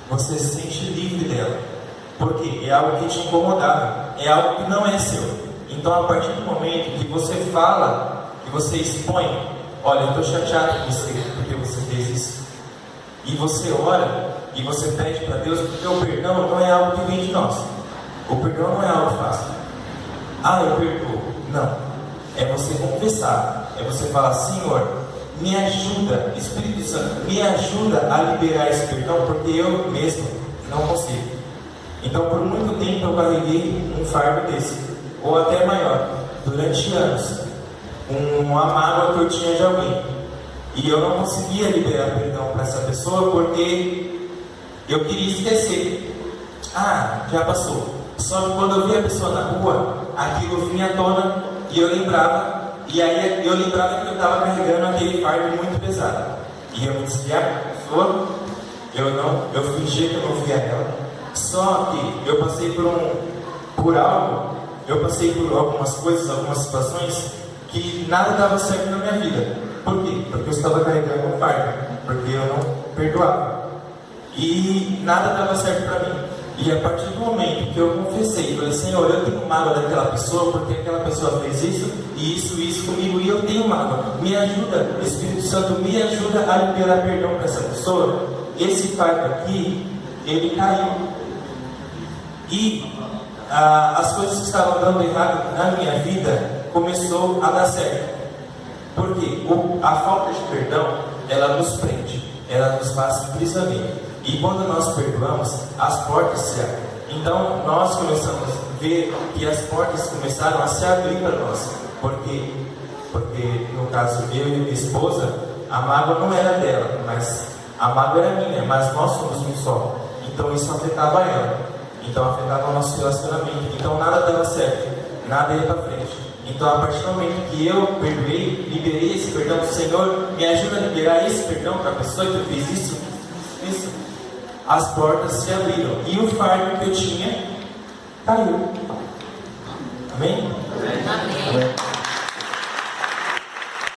você se sente livre dela. Porque é algo que te incomodava, é algo que não é seu. Então, a partir do momento que você fala, que você expõe, olha, eu estou chateado com você porque você fez isso, e você ora, e você pede para Deus, porque o perdão não é algo que vem de nós. O perdão não é algo fácil. Ah, eu perdoo. Não. É você confessar, é você falar, Senhor, me ajuda, Espírito Santo, me ajuda a liberar esse perdão, porque eu mesmo não consigo. Então, por muito tempo eu carreguei um fardo desse, ou até maior, durante anos, uma mágoa que eu tinha de alguém, e eu não conseguia liberar perdão para essa pessoa, porque eu queria esquecer. Ah, já passou. Só que quando eu via a pessoa na rua, aquilo vinha à tona, e eu lembrava, e aí eu lembrava que eu estava carregando aquele fardo muito pesado, e eu me desviava da pessoa, eu fingia que eu não via ela. Só que eu passei por algo, eu passei por algumas coisas, algumas situações que nada dava certo na minha vida. Por quê? Porque eu estava carregando um fardo, porque eu não perdoava. E nada dava certo para mim. E a partir do momento que eu confessei, falei, Senhor, eu tenho mágoa daquela pessoa, porque aquela pessoa fez isso, e isso comigo, e eu tenho mágoa. Me ajuda, Espírito Santo, me ajuda a liberar perdão para essa pessoa. Esse fardo aqui, ele caiu. E as coisas que estavam dando errado na minha vida começou a dar certo. Porque a falta de perdão, ela nos prende, ela nos faz prisioneiro. E quando nós perdoamos, as portas se abrem. Então nós começamos a ver que as portas começaram a se abrir para nós. Porque no caso eu e minha esposa, a mágoa não era dela, mas a mágoa era minha, mas nós somos um só. Então isso afetava ela. Então afetava o nosso relacionamento. Então nada dava certo, nada ia para frente. Então a partir do momento que eu perdoei, liberei esse perdão do Senhor, me ajuda a liberar esse perdão para a pessoa que fez isso, as portas se abriram. E o fardo que eu tinha caiu. Amém? Amém.